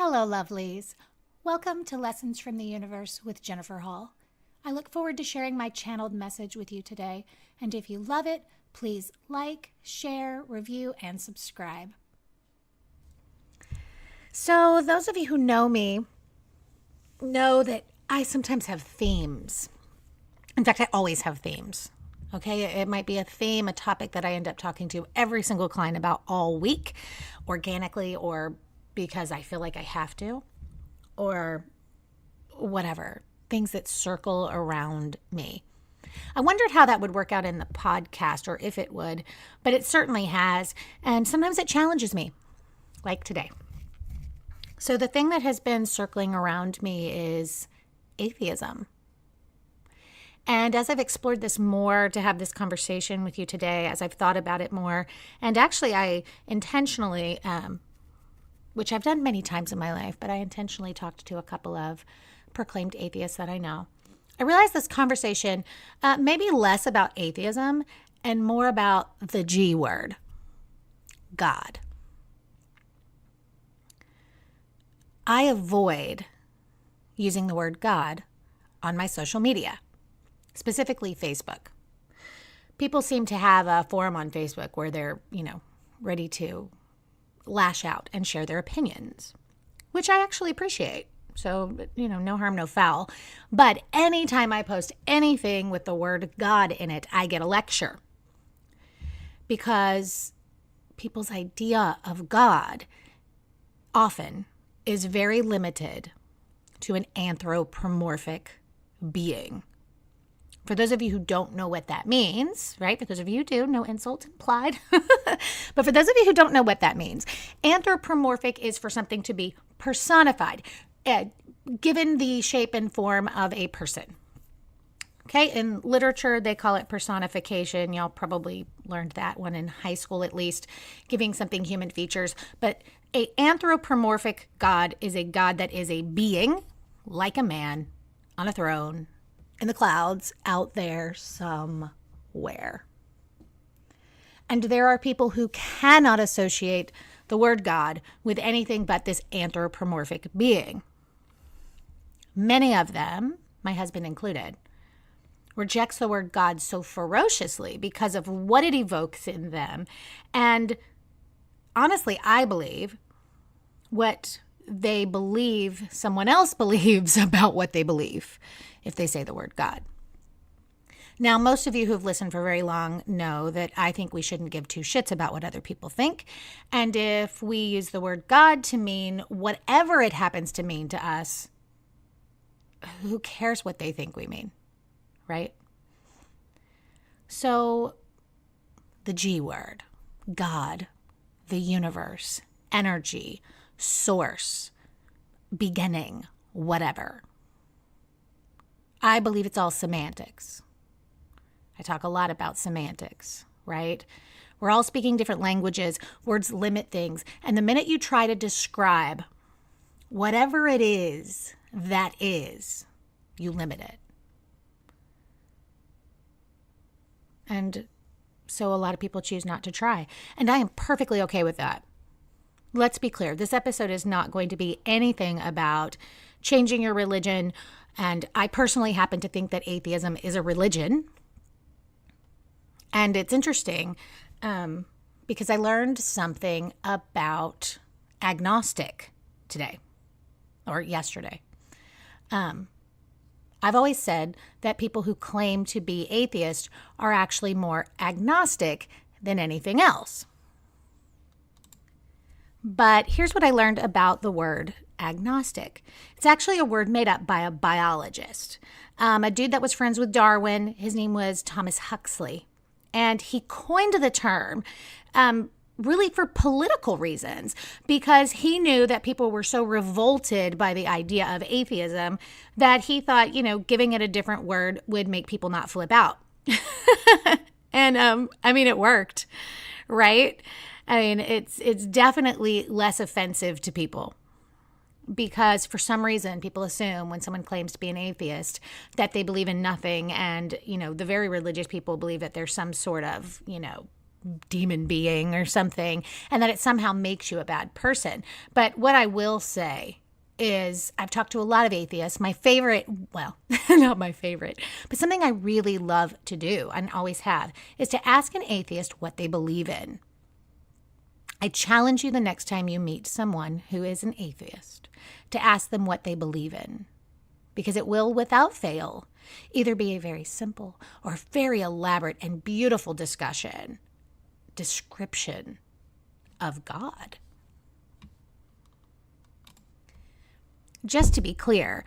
Hello, lovelies. Welcome to Lessons from the Universe with Jennifer Hall. I look forward to sharing my channeled message with you today, and if you love it, please like, share, review, and subscribe. So, those of you who know me know that I sometimes have themes. In fact, I always have themes. Okay, it might be a theme, a topic that I end up talking to every single client about all week, organically or because I feel like I have to, or whatever, things that circle around me. I wondered how that would work out in the podcast, or if it would, but it certainly has, and sometimes it challenges me, like today. So the thing that has been circling around me is atheism. And as I've explored this more to have this conversation with you today, as I've thought about it more, and actually I intentionally, which I've done many times in my life, but I intentionally talked to a couple of proclaimed atheists that I know. I realized this conversation may be less about atheism and more about the G word, God. I avoid using the word God on my social media, specifically Facebook. People seem to have a forum on Facebook where they're, ready to lash out and share their opinions, which I actually appreciate. So, no harm, no foul. But anytime I post anything with the word God in it, I get a lecture. Because people's idea of God often is very limited to an anthropomorphic being. For those of you who don't know what that means, right? For those of you who do, no insult implied. But for those of you who don't know what that means, anthropomorphic is for something to be personified, given the shape and form of a person. Okay, in literature, they call it personification. Y'all probably learned that one in high school at least, giving something human features. But an anthropomorphic God is a God that is a being, like a man, on a throne, in the clouds, out there somewhere. And there are people who cannot associate the word God with anything but this anthropomorphic being. Many of them, my husband included, rejects the word God so ferociously because of what it evokes in them. And honestly, I believe what they believe someone else believes about what they believe if they say the word God. Now, most of you who've listened for very long know that I think we shouldn't give two shits about what other people think. And if we use the word God to mean whatever it happens to mean to us, who cares what they think we mean, right? So the G word, God, the universe, energy, source, beginning, whatever. I believe it's all semantics. I talk a lot about semantics, right? We're all speaking different languages. Words limit things. And the minute you try to describe whatever it is that is, you limit it. And so a lot of people choose not to try. And I am perfectly okay with that. Let's be clear. This episode is not going to be anything about changing your religion. And I personally happen to think that atheism is a religion. And it's interesting because I learned something about agnostic today or yesterday. I've always said that people who claim to be atheist are actually more agnostic than anything else. But here's what I learned about the word agnostic. It's actually a word made up by a biologist, a dude that was friends with Darwin. His name was Thomas Huxley. And he coined the term really for political reasons, because he knew that people were so revolted by the idea of atheism that he thought, giving it a different word would make people not flip out. And it worked, right? It's definitely less offensive to people. Because for some reason, people assume when someone claims to be an atheist that they believe in nothing. And, the very religious people believe that there's some sort of, demon being or something, and that it somehow makes you a bad person. But what I will say is I've talked to a lot of atheists. My favorite, well, not my favorite, but something I really love to do and always have is to ask an atheist what they believe in. I challenge you the next time you meet someone who is an atheist to ask them what they believe in, because it will, without fail, either be a very simple or very elaborate and beautiful description of God. Just to be clear,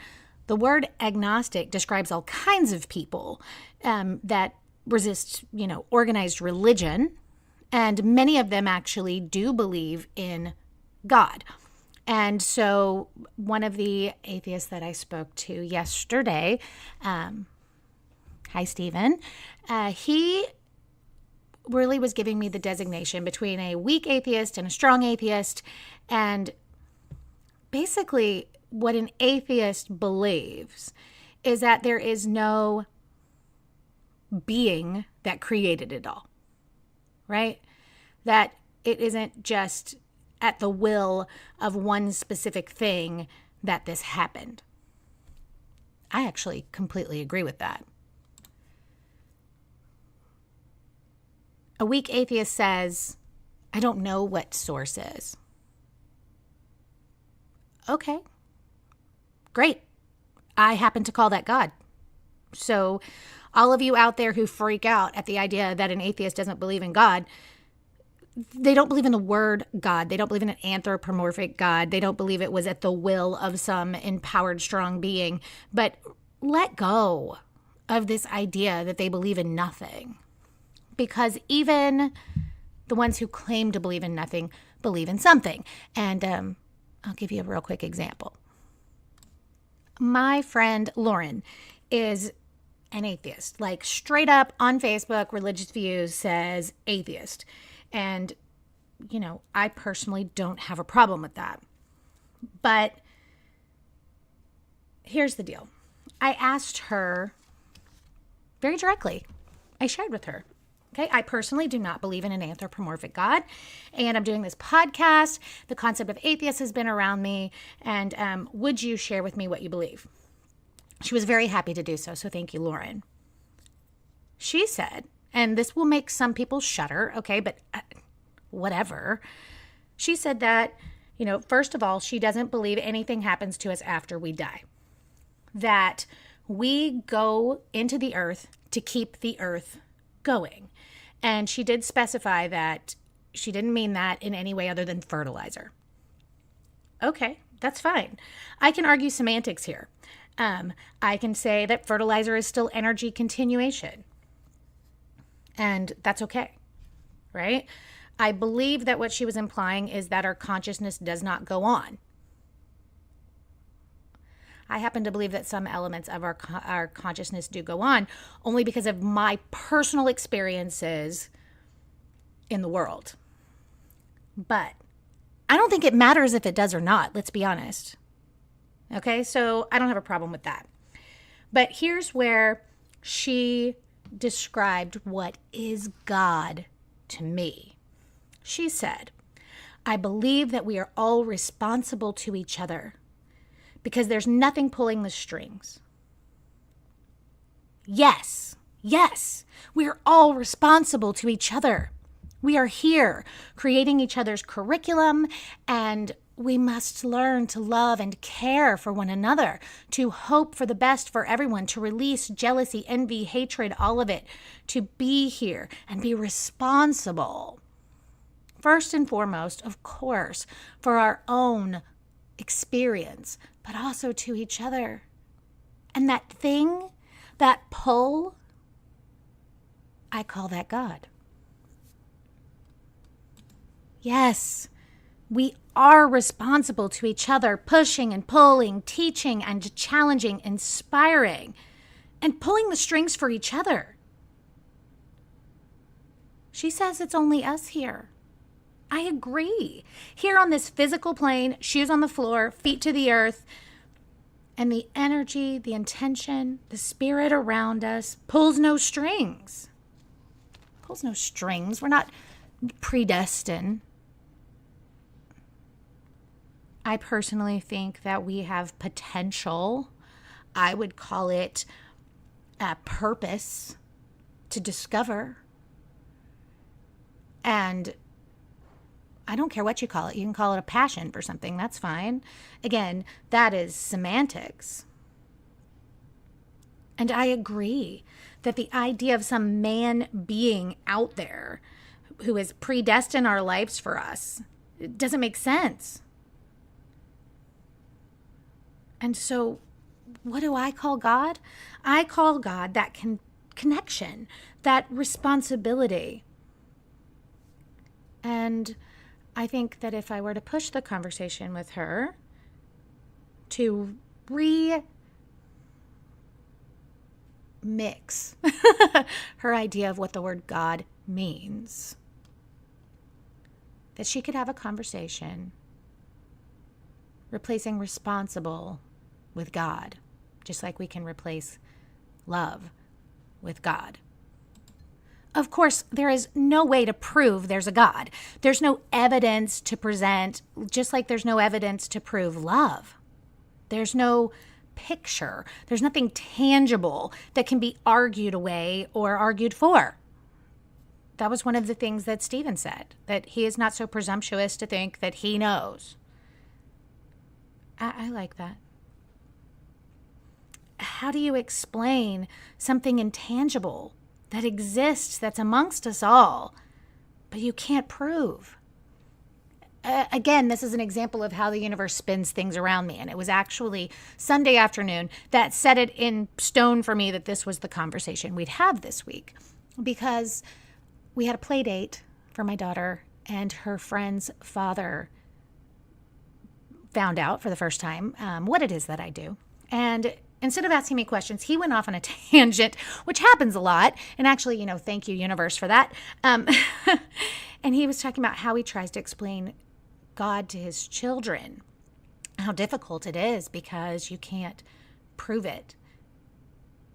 the word agnostic describes all kinds of people that resist, organized religion, and many of them actually do believe in God. And so one of the atheists that I spoke to yesterday, hi, Stephen, he really was giving me the designation between a weak atheist and a strong atheist. And basically what an atheist believes is that there is no being that created it all, right? That it isn't just at the will of one specific thing that this happened. I actually completely agree with that. A weak atheist says, I don't know what source is. Okay, great. I happen to call that God. So all of you out there who freak out at the idea that an atheist doesn't believe in God, they don't believe in the word God. They don't believe in an anthropomorphic God. They don't believe it was at the will of some empowered, strong being. But let go of this idea that they believe in nothing. Because even the ones who claim to believe in nothing believe in something. And I'll give you a real quick example. My friend Lauren is an atheist, like straight up on Facebook, religious views says atheist. And, I personally don't have a problem with that. But here's the deal. I asked her very directly. I shared with her. Okay, I personally do not believe in an anthropomorphic God, and I'm doing this podcast. The concept of atheist has been around me, and would you share with me what you believe? She was very happy to do so, so thank you, Lauren. She said, and this will make some people shudder, okay, but whatever. She said that, first of all, she doesn't believe anything happens to us after we die. That we go into the earth to keep the earth going. And she did specify that she didn't mean that in any way other than fertilizer. Okay, that's fine. I can argue semantics here. I can say that fertilizer is still energy continuation. And that's okay, right? I believe that what she was implying is that our consciousness does not go on. I happen to believe that some elements of our consciousness do go on, only because of my personal experiences in the world. But I don't think it matters if it does or not, let's be honest. Okay, so I don't have a problem with that. But here's where she described what is God to me. She said, I believe that we are all responsible to each other because there's nothing pulling the strings. Yes, we're all responsible to each other. We are here creating each other's curriculum, and we must learn to love and care for one another, to hope for the best for everyone, to release jealousy, envy, hatred, all of it, to be here and be responsible. First and foremost, of course, for our own experience, but also to each other. And that thing, that pull, I call that God. Yes, we are responsible to each other, pushing and pulling, teaching and challenging, inspiring, and pulling the strings for each other. She says it's only us here. I agree. Here on this physical plane, shoes on the floor, feet to the earth, and the energy, the intention, the spirit around us pulls no strings. pulls no strings. We're not predestined. I personally think that we have potential. I would call it a purpose to discover. And I don't care what you call it. You can call it a passion for something. That's fine. Again, that is semantics. And I agree that the idea of some man being out there who has predestined our lives for us, it doesn't make sense. And so what do I call God? I call God that connection, that responsibility. And I think that if I were to push the conversation with her to remix her idea of what the word God means, that she could have a conversation replacing responsible with God, just like we can replace love with God. Of course, there is no way to prove there's a God. There's no evidence to present, just like there's no evidence to prove love. There's no picture. There's nothing tangible that can be argued away or argued for. That was one of the things that Stephen said, that he is not so presumptuous to think that he knows. I like that. How do you explain something intangible that exists, that's amongst us all, but you can't prove? Again, this is an example of how the universe spins things around me. And it was actually Sunday afternoon that set it in stone for me that this was the conversation we'd have this week, because we had a play date for my daughter, and her friend's father found out for the first time what it is that I do. And instead of asking me questions, he went off on a tangent, which happens a lot. And actually, thank you, universe, for that. And he was talking about how he tries to explain God to his children, how difficult it is because you can't prove it.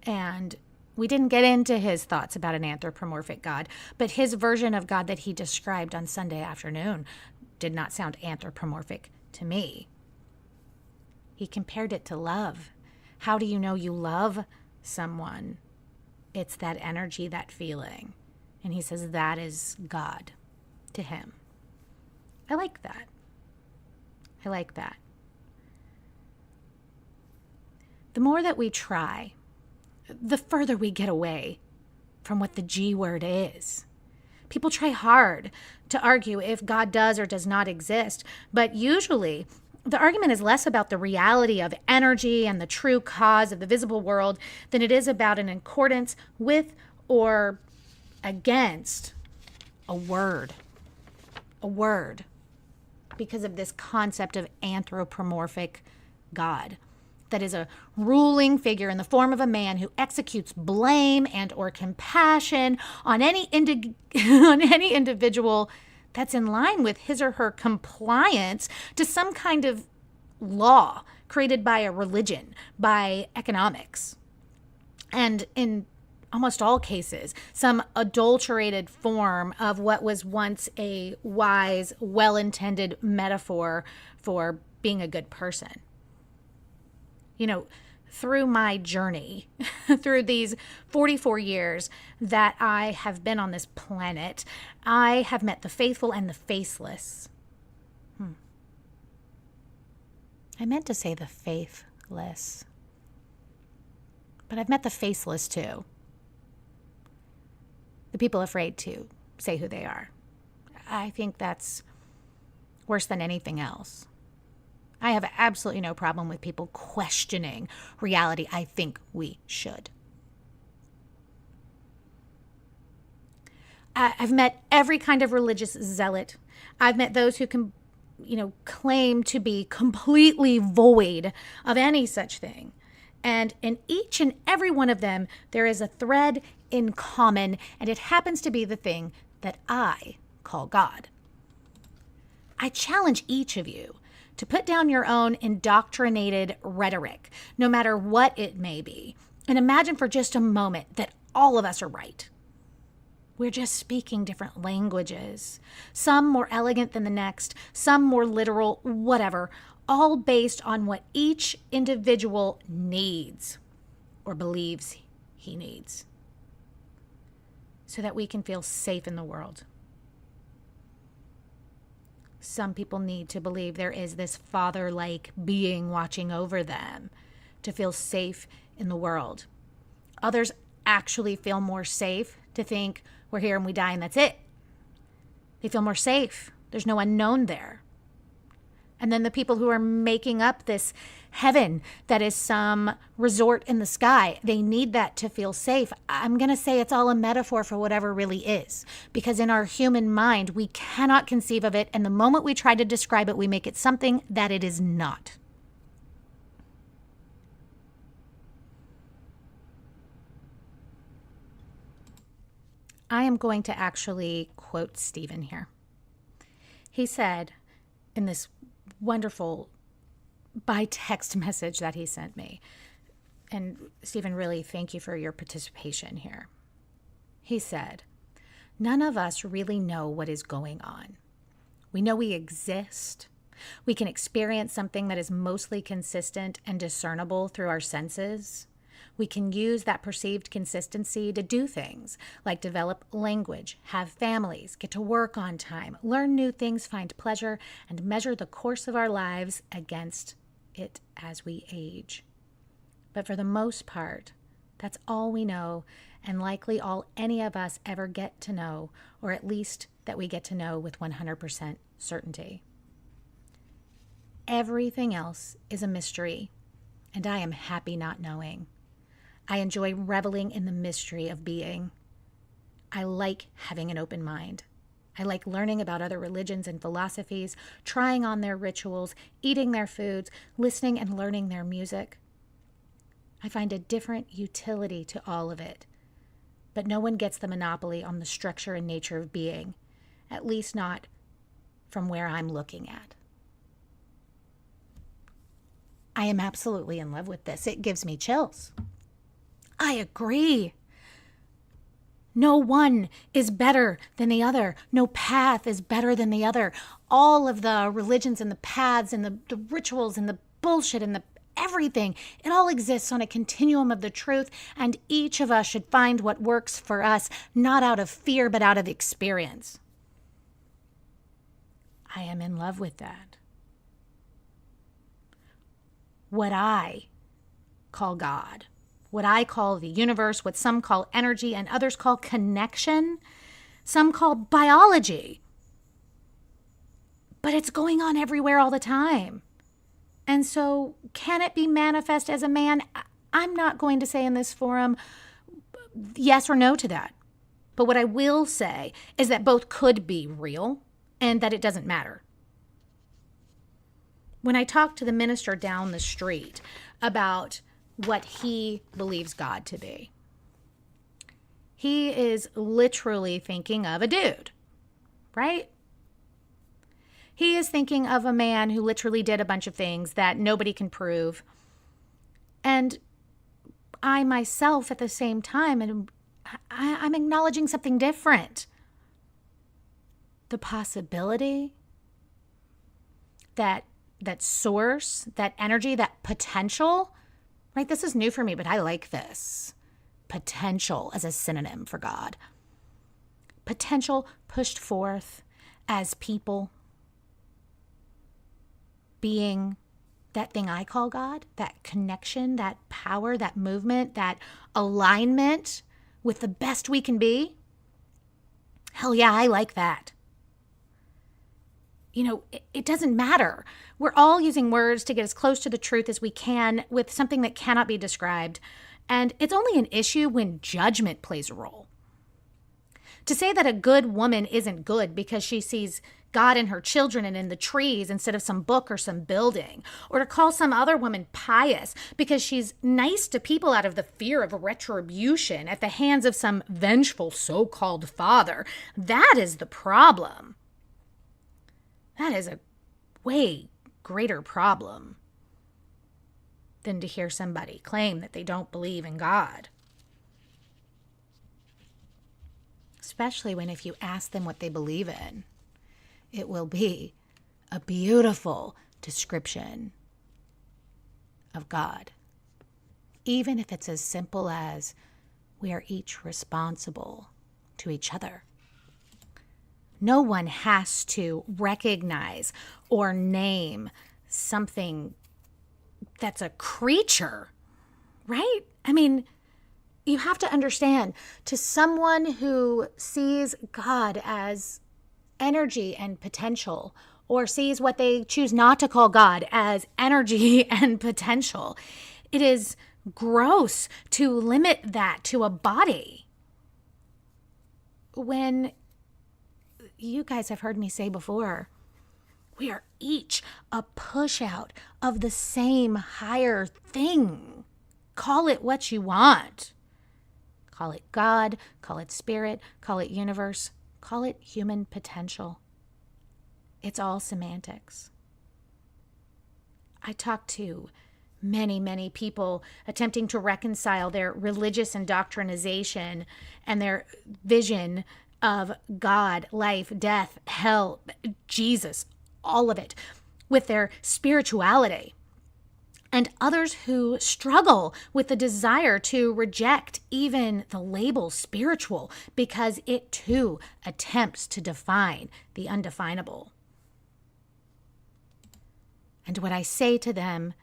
And we didn't get into his thoughts about an anthropomorphic God, but his version of God that he described on Sunday afternoon did not sound anthropomorphic to me. He compared it to love. How do you know you love someone? It's that energy, that feeling. And he says that is God to him. I like that. I like that. The more that we try, the further we get away from what the G word is. People try hard to argue if God does or does not exist, but usually the argument is less about the reality of energy and the true cause of the visible world than it is about an accordance with or against a word. A word. Because of this concept of anthropomorphic God. That is a ruling figure in the form of a man who executes blame and or compassion on any individual that's in line with his or her compliance to some kind of law created by a religion, by economics. And in almost all cases, some adulterated form of what was once a wise, well-intended metaphor for being a good person. Through my journey, through these 44 years that I have been on this planet, I have met the faithful and the faithless. I meant to say the faithless, but I've met the faceless too. The people afraid to say who they are. I think that's worse than anything else. I have absolutely no problem with people questioning reality. I think we should. I've met every kind of religious zealot. I've met those who can, claim to be completely void of any such thing. And in each and every one of them, there is a thread in common, and it happens to be the thing that I call God. I challenge each of you to put down your own indoctrinated rhetoric, no matter what it may be, and imagine for just a moment that all of us are right. We're just speaking different languages, some more elegant than the next, some more literal, whatever, all based on what each individual needs or believes he needs, so that we can feel safe in the world. Some people need to believe there is this father-like being watching over them to feel safe in the world. Others actually feel more safe to think we're here and we die and that's it. They feel more safe. There's no unknown there. And then the people who are making up this heaven that is some resort in the sky, they need that to feel safe. I'm going to say it's all a metaphor for whatever really is, because in our human mind, we cannot conceive of it. And the moment we try to describe it, we make it something that it is not. I am going to actually quote Stephen here. He said in this wonderful by text message that he sent me, and Stephen, really thank you for your participation here. He said, "None of us really know what is going on. We know we exist. We can experience something that is mostly consistent and discernible through our senses. We can use that perceived consistency to do things like develop language, have families, get to work on time, learn new things, find pleasure, and measure the course of our lives against it as we age. But for the most part, that's all we know, and likely all any of us ever get to know, or at least that we get to know with 100% certainty. Everything else is a mystery, and I am happy not knowing. I enjoy reveling in the mystery of being. I like having an open mind. I like learning about other religions and philosophies, trying on their rituals, eating their foods, listening and learning their music. I find a different utility to all of it, but no one gets the monopoly on the structure and nature of being, at least not from where I'm looking at." I am absolutely in love with this. It gives me chills. I agree. No one is better than the other. No path is better than the other. All of the religions and the paths and the rituals and the bullshit and the everything, it all exists on a continuum of the truth, and each of us should find what works for us, not out of fear, but out of experience. I am in love with that. What I call God, what I call the universe, what some call energy and others call connection, some call biology. But it's going on everywhere all the time. And so can it be manifest as a man? I'm not going to say in this forum yes or no to that. But what I will say is that both could be real and that it doesn't matter. When I talked to the minister down the street about what he believes God to be, he is literally thinking of a dude, right? He is thinking of a man who literally did a bunch of things that nobody can prove. And I myself at the same time, I'm acknowledging something different. The possibility that source, that energy, that potential, right? This is new for me, but I like this. Potential as a synonym for God. Potential pushed forth as people being that thing I call God, that connection, that power, that movement, that alignment with the best we can be. Hell yeah, I like that. You know, it doesn't matter. We're all using words to get as close to the truth as we can with something that cannot be described. And it's only an issue when judgment plays a role. To say that a good woman isn't good because she sees God in her children and in the trees instead of some book or some building, or to call some other woman pious because she's nice to people out of the fear of retribution at the hands of some vengeful so-called father, that is the problem. That is a way greater problem than to hear somebody claim that they don't believe in God. especially when if you ask them what they believe in, it will be a beautiful description of God. Even if it's as simple as we are each responsible to each other. No one has to recognize or name something that's a creature, right? I mean, you have to understand, to someone who sees God as energy and potential, or sees what they choose not to call God as energy and potential, it is gross to limit that to a body. When you guys have heard me say before, we are each a push out of the same higher thing. Call it what you want. Call it God, call it spirit, call it universe, call it human potential. It's all semantics. I talk to many people attempting to reconcile their religious indoctrination and their vision of God, life, death, hell, Jesus, all of it, with their spirituality. And others who struggle with the desire to reject even the label spiritual because it too attempts to define the undefinable. And what I say to them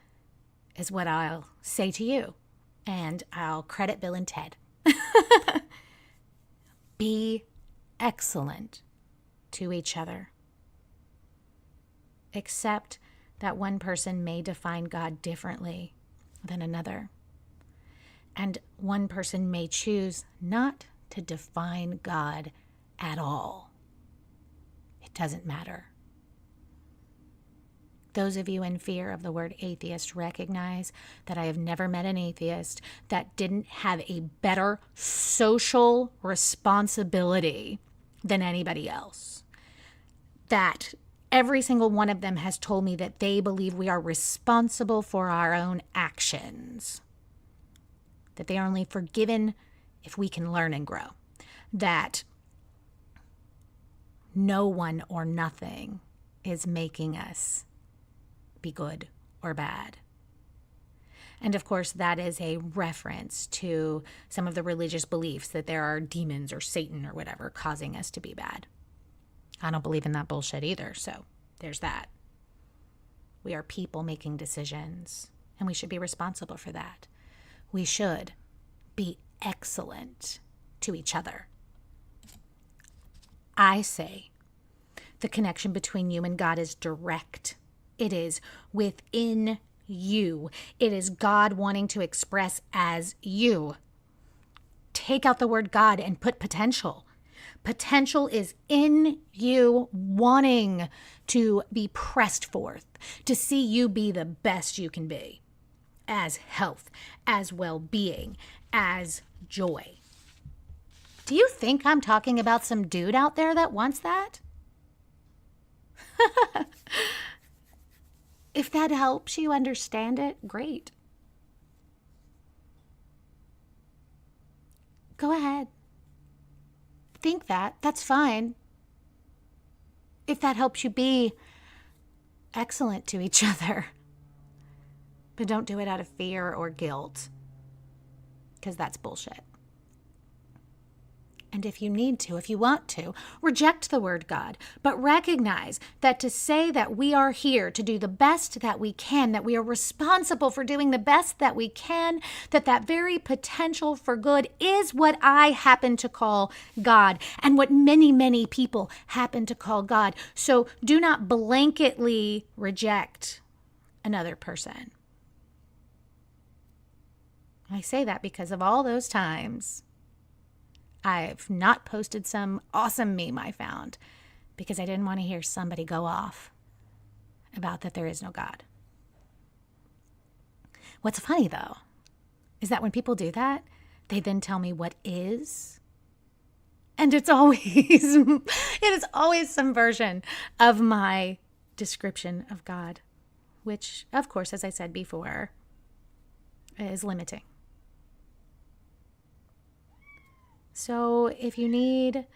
is what I'll say to you, and I'll credit Bill and Ted. Be excellent to each other. Accept that one person may define God differently than another. And one person may choose not to define God at all. It doesn't matter. Those of you in fear of the word atheist recognize that I have never met an atheist that didn't have a better social responsibility than anybody else. That every single one of them has told me that they believe we are responsible for our own actions. That they are only forgiven if we can learn and grow. That no one or nothing is making us be good or bad. And of course, that is a reference to some of the religious beliefs that there are demons or Satan or whatever causing us to be bad. I don't believe in that bullshit either, so there's that. We are people making decisions, and we should be responsible for that. We should be excellent to each other. I say the connection between you and God is direct. It is within you. It is God wanting to express as you. Take out the word God and put potential. Potential is in you wanting to be pressed forth, to see you be the best you can be, as health, as well-being, as joy. Do you think I'm talking about some dude out there that wants that? If that helps you understand it, great. Go ahead. Think that. That's fine. If that helps you be excellent to each other. But don't do it out of fear or guilt, because that's bullshit. And if you need to, if you want to, reject the word God, but recognize that to say that we are here to do the best that we can, that we are responsible for doing the best that we can, that very potential for good is what I happen to call God and what many people happen to call God. So do not blanketly reject another person. I say that because of all those times I've not posted some awesome meme I found because I didn't want to hear somebody go off about that there is no God. What's funny, though, is that when people do that, they then tell me what is. And it is always some version of my description of God, which, of course, as I said before, is limiting. So if you need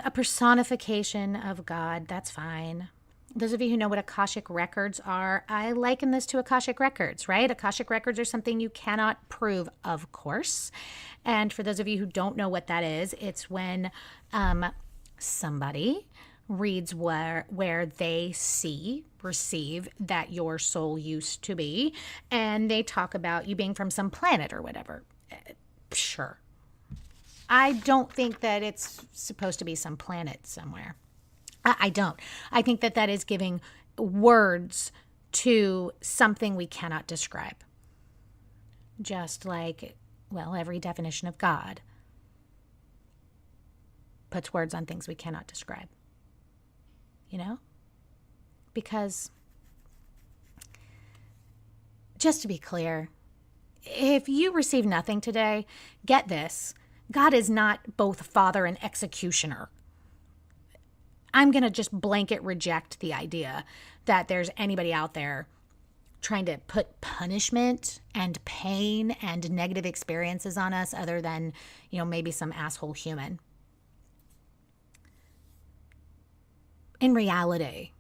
a personification of God, that's fine. Those of you who know what Akashic records are, I liken this to Akashic records, right? Akashic records are something you cannot prove, of course. And for those of you who don't know what that is, it's when somebody reads where they receive that your soul used to be, and they talk about you being from some planet or whatever. Sure. I don't think that it's supposed to be some planet somewhere. I don't. I think that that is giving words to something we cannot describe. Just like, well, every definition of God puts words on things we cannot describe. You know? Because, just to be clear, if you receive nothing today, get this. God is not both father and executioner. I'm going to just blanket reject the idea that there's anybody out there trying to put punishment and pain and negative experiences on us other than, maybe some asshole human. In reality,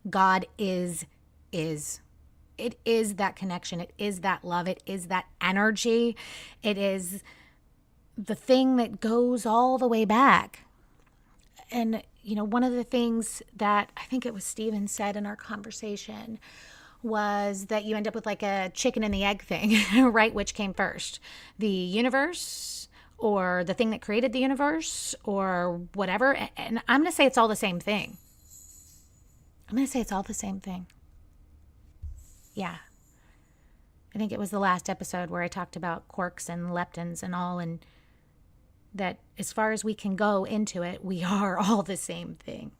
God is. It is that connection. It is that love. It is that energy. It is the thing that goes all the way back. And, one of the things that I think it was Stephen said in our conversation was that you end up with like a chicken and the egg thing, right? Which came first? The universe or the thing that created the universe or whatever? And I'm going to say it's all the same thing. Yeah. I think it was the last episode where I talked about quarks and leptons and all, and that as far as we can go into it, we are all the same thing.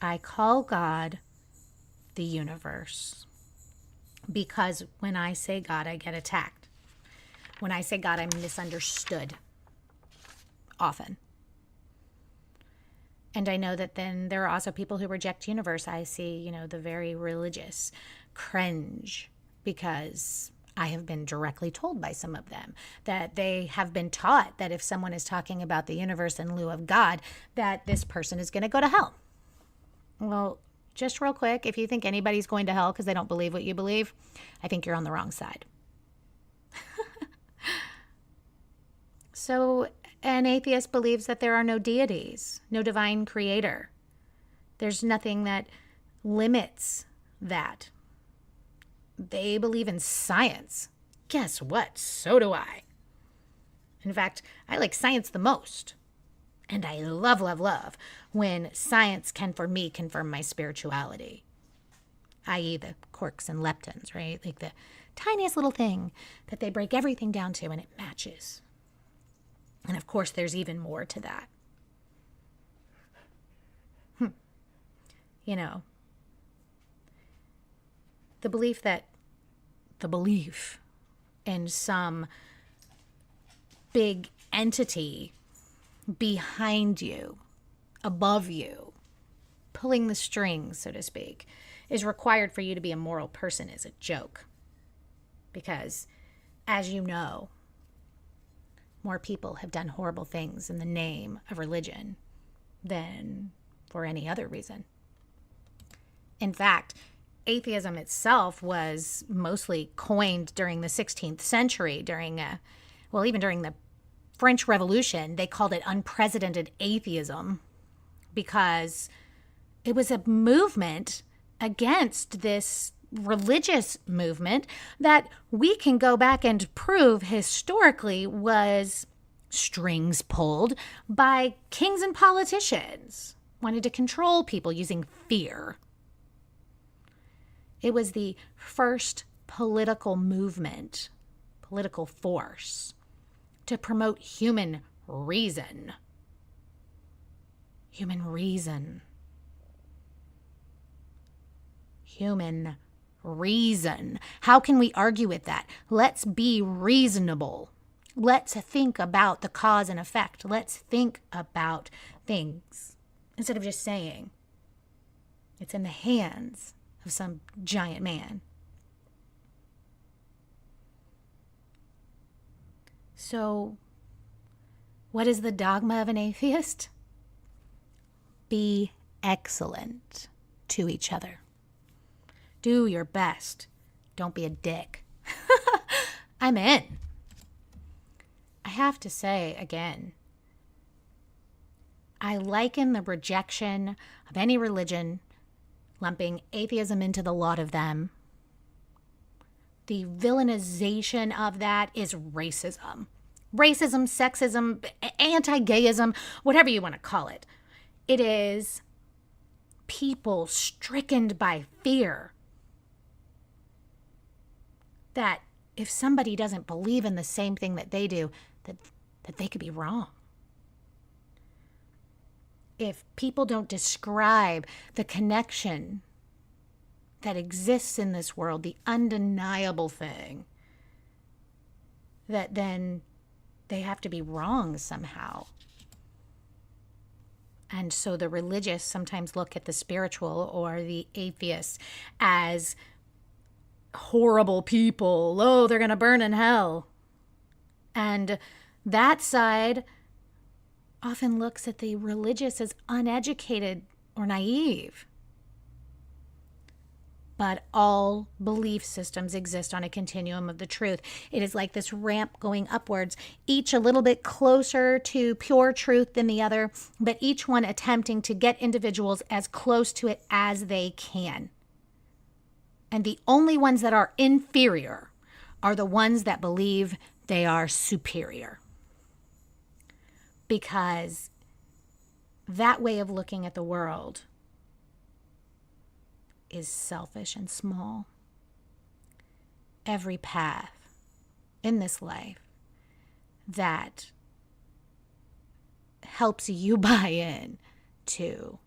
I call God the universe because when I say God, I get attacked. When I say God, I'm misunderstood often. And I know that then there are also people who reject universe. I see, the very religious cringe because I have been directly told by some of them that they have been taught that if someone is talking about the universe in lieu of God, that this person is going to go to hell. Well, just real quick, if you think anybody's going to hell because they don't believe what you believe, I think you're on the wrong side. So an atheist believes that there are no deities, no divine creator. There's nothing that limits that. They believe in science. Guess what? So do I. In fact, I like science the most. And I love, love, love when science can, for me, confirm my spirituality. I.e. the quarks and leptons, right? Like the tiniest little thing that they break everything down to and it matches. And of course, there's even more to that. The belief in some big entity behind you, above you, pulling the strings, so to speak, is required for you to be a moral person is a joke. Because, as you know, more people have done horrible things in the name of religion than for any other reason. In fact, atheism itself was mostly coined during the 16th century, even during the French Revolution. They called it unprecedented atheism because it was a movement against this religious movement that we can go back and prove historically was strings pulled by kings and politicians wanting to control people using fear. It was the first political movement, political force to promote human reason. Human reason. Human reason. How can we argue with that? Let's be reasonable. Let's think about the cause and effect. Let's think about things instead of just saying it's in the hands of some giant man. So, what is the dogma of an atheist? Be excellent to each other. Do your best. Don't be a dick. I'm in. I have to say again, I liken the rejection of any religion, lumping atheism into the lot of them. The villainization of that is racism. Racism, sexism, anti-gayism, whatever you want to call it. It is people stricken by fear that if somebody doesn't believe in the same thing that they do, that they could be wrong. If people don't describe the connection that exists in this world, the undeniable thing, that then they have to be wrong somehow. And so the religious sometimes look at the spiritual or the atheists as horrible people. Oh, they're going to burn in hell. And that side often looks at the religious as uneducated or naive. But all belief systems exist on a continuum of the truth. It is like this ramp going upwards, each a little bit closer to pure truth than the other, but each one attempting to get individuals as close to it as they can. And the only ones that are inferior are the ones that believe they are superior. Because that way of looking at the world is selfish and small. Every path in this life that helps you buy in to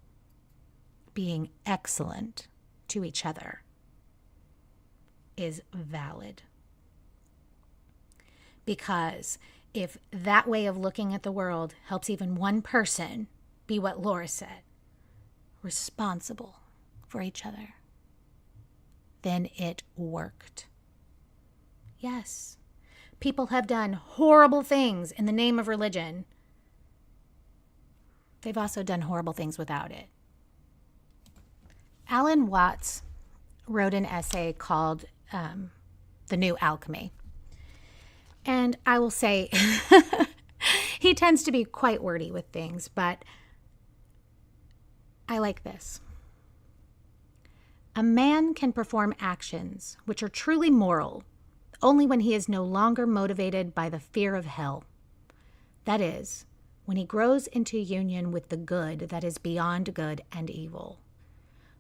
being excellent to each other is valid. Because if that way of looking at the world helps even one person be what Laura said, responsible for each other, then it worked. Yes, people have done horrible things in the name of religion. They've also done horrible things without it. Alan Watts wrote an essay called The New Alchemy. And I will say, he tends to be quite wordy with things, but I like this. A man can perform actions which are truly moral only when he is no longer motivated by the fear of hell. That is, when he grows into union with the good that is beyond good and evil,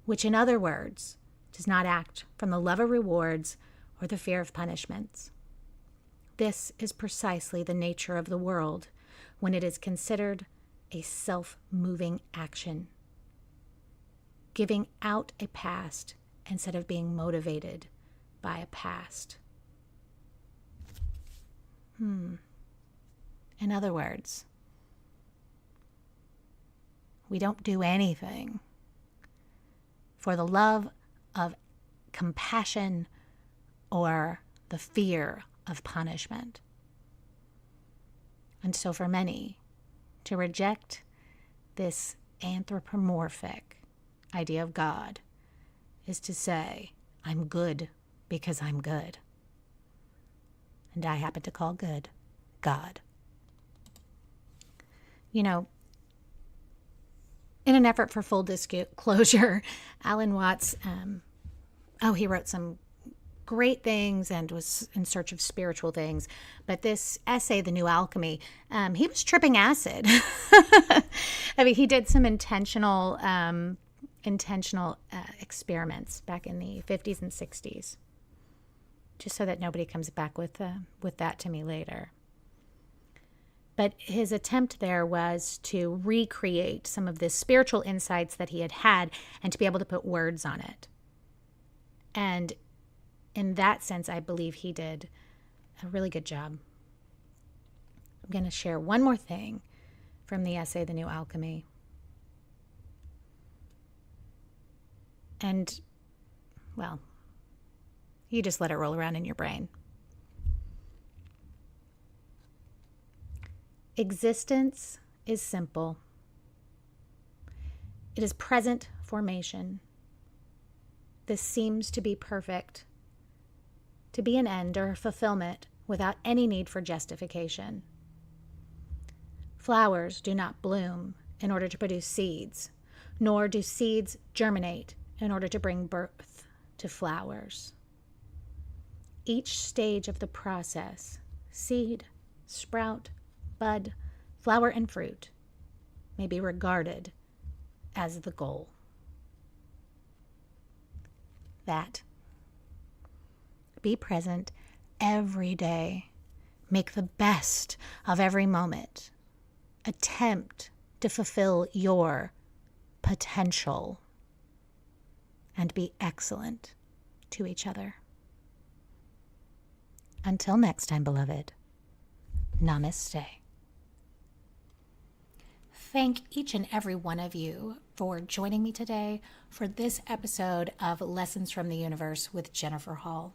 which, in other words, does not act from the love of rewards or the fear of punishments. This is precisely the nature of the world when it is considered a self-moving action, giving out a past instead of being motivated by a past. In other words, we don't do anything for the love of compassion or the fear of punishment. And so for many, to reject this anthropomorphic idea of God is to say, I'm good because I'm good. And I happen to call good God. You know, in an effort for full disclosure, Alan Watts, he wrote some great things and was in search of spiritual things. But this essay, The New Alchemy, he was tripping acid. I mean, he did some intentional experiments back in the 50s and 60s, just so that nobody comes back with that to me later. But his attempt there was to recreate some of the spiritual insights that he had had and to be able to put words on it. And in that sense, I believe he did a really good job. I'm going to share one more thing from the essay, The New Alchemy. And, well, you just let it roll around in your brain. Existence is simple. It is present formation. This seems to be perfect, to be an end or fulfillment without any need for justification. Flowers do not bloom in order to produce seeds, nor do seeds germinate in order to bring birth to flowers. Each stage of the process, seed, sprout, bud, flower, and fruit, may be regarded as the goal. That. Be present every day. Make the best of every moment. Attempt to fulfill your potential. And be excellent to each other. Until next time, beloved. Namaste. Thank each and every one of you for joining me today for this episode of Lessons from the Universe with Jennifer Hall.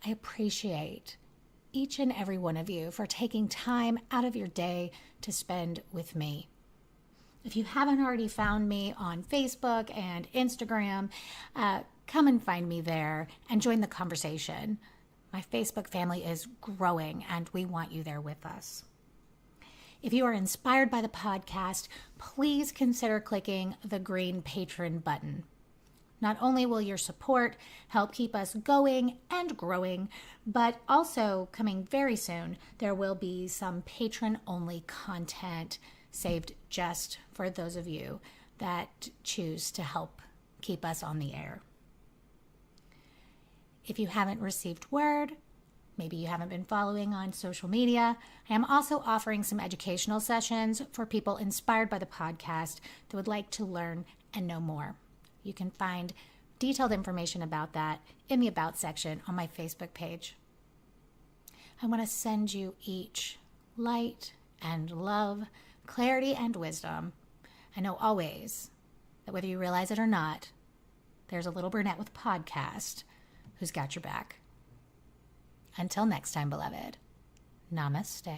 I appreciate each and every one of you for taking time out of your day to spend with me. If you haven't already found me on Facebook and Instagram, come and find me there and join the conversation. My Facebook family is growing and we want you there with us. If you are inspired by the podcast, please consider clicking the green patron button. Not only will your support help keep us going and growing, but also coming very soon, there will be some patron-only content saved just for those of you that choose to help keep us on the air. If you haven't received word, maybe you haven't been following on social media, I am also offering some educational sessions for people inspired by the podcast that would like to learn and know more. You can find detailed information about that in the About section on my Facebook page. I want to send you each light and love, clarity and wisdom. I know always that whether you realize it or not, there's a little brunette with podcast who's got your back. Until next time, beloved, namaste.